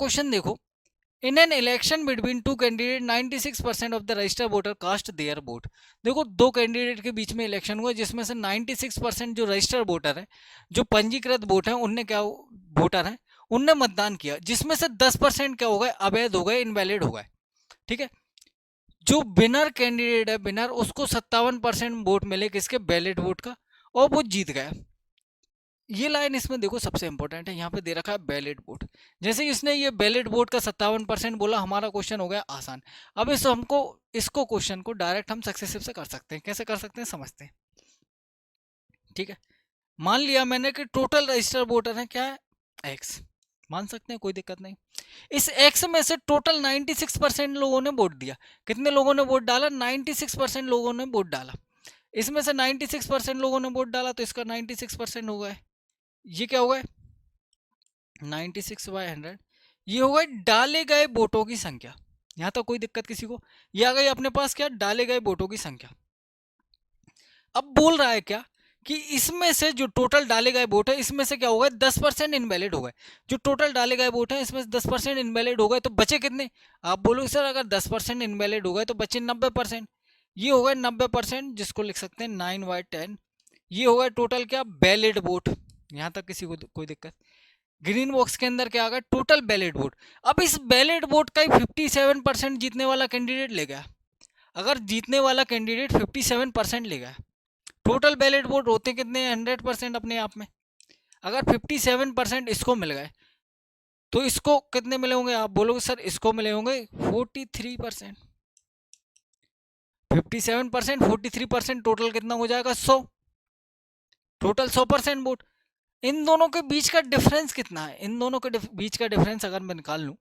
Question देखो, in an election between two candidate 96% of the registered voter cast their vote. देखो दो candidate के बीच में इलेक्शन हुआ जिसमें से 96% जो रजिस्टर्ड वोटर है, जो पंजीकृत वोट है, उनने क्या वोटर है, उनने मतदान किया, जिसमें से 10% क्या हो गए, अवैध हो गए, इनवैलिड हो गए। ठीक है, जो विनर कैंडिडेट है, विनर, उसको 57% वोट मिले किसके, बैलेट वोट का, और वो जीत गया। ये लाइन इसमें देखो सबसे इंपॉर्टेंट है, यहाँ पे दे रखा है बैलेट वोट। जैसे ही इसने ये बैलेट वोट का 57% बोला, हमारा क्वेश्चन हो गया आसान। अब इसको क्वेश्चन को डायरेक्ट हम सक्सेसिव से कर सकते हैं। कैसे कर सकते हैं, समझते हैं। ठीक है, मान लिया मैंने कि टोटल रजिस्टर्ड वोटर है क्या है, एक्स, मान सकते हैं, कोई दिक्कत नहीं। इस एक्स में से टोटल 96% लोगों ने वोट दिया। कितने लोगों ने वोट डाला, 96% लोगों ने वोट डाला। इसमें से 96% लोगों ने वोट डाला, तो इसका 96% हो गया। ये क्या होगा, 96/100, ये होगा डाले गए वोटों की संख्या। यहां तक कोई दिक्कत किसी को, ये आ गई अपने पास क्या, डाले गए वोटों की संख्या। अब बोल रहा है क्या कि इसमें से जो टोटल डाले गए वोट है, इसमें से क्या होगा, 10% इनवैलिड हो गए। जो टोटल डाले गए वोट है, इसमें से 10% इनवैलिड हो गए, तो बचे कितने। आप बोलोगे सर अगर 10% इनवैलिड हो गए तो बचे 90%। ये हो गए 90%, जिसको लिख सकते हैं 9/10। ये होगा टोटल क्या, वैलिड वोट। यहां तक किसी को कोई दिक्कत। ग्रीन बॉक्स के अंदर क्या आ गया, टोटल बैलेट वोट। अब इस बैलेट वोट का ही 57% जीतने वाला कैंडिडेट ले गया। अगर जीतने वाला कैंडिडेट 57% ले गया, टोटल बैलेट वोट होते कितने, 100% अपने आप में। अगर 57% इसको मिल गए, तो इसको कितने मिले होंगे, आप बोलोगे सर इसको मिले होंगे 43%। 57% 43%, टोटल कितना हो जाएगा, 100। Total 100% vote. इन दोनों के बीच का डिफरेंस कितना है, इन दोनों के बीच का डिफरेंस अगर मैं निकाल लूं,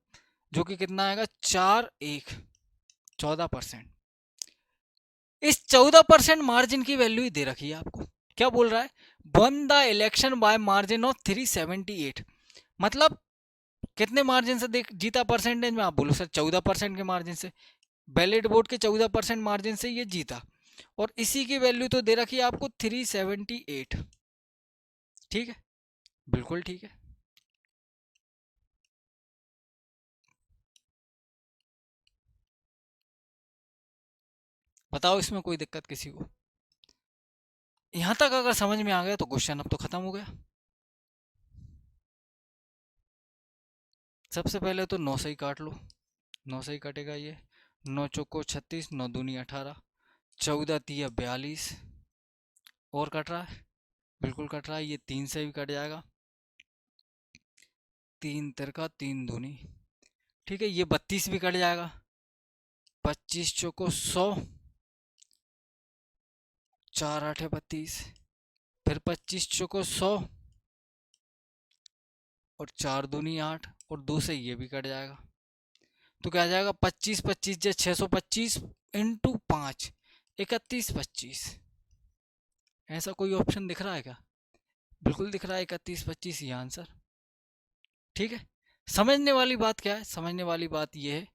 जो कि कितना आएगा, 4-1, 14%। इस 14% मार्जिन की वैल्यू ही दे रखी है आपको। क्या बोल रहा है, one the election bye margin of 378। मतलब कितने मार्जिन से देख जीता, परसेंटेज में आप बोलो सर 14% के मार्जिन से। बैलेट वोट के 14% मार्जिन से ये जीता, और इसी की वैल्यू तो दे रखी है आपको 378। ठीक है, बिल्कुल ठीक है। बताओ इसमें कोई दिक्कत किसी को। यहां तक अगर समझ में आ गया तो क्वेश्चन अब तो खत्म हो गया। सबसे पहले तो 9 से ही काट लो, 9 से ही कटेगा ये। 9 चौको 36, 9 दूनी 18, 14 तिया 42, और कट रहा है, बिल्कुल कट रहा है, ये 3 से भी कट जाएगा, 3 तिरका 3 दूनी, ठीक है, ये 32 भी कट जाएगा, 25 चौको 100, 4 8 32, फिर 25 चौको 100, और 4 दूनी 8, और 2 से ये भी कट जाएगा। तो क्या आ जाएगा, 25 25 या 625 इंटू 5, 31 25। ऐसा कोई ऑप्शन दिख रहा है क्या, बिल्कुल दिख रहा है 31 25 ये आंसर। ठीक है, समझने वाली बात क्या है, समझने वाली बात ये है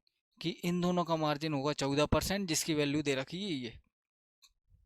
कि इन दोनों का मार्जिन होगा 14%, जिसकी वैल्यू दे रखी है ये।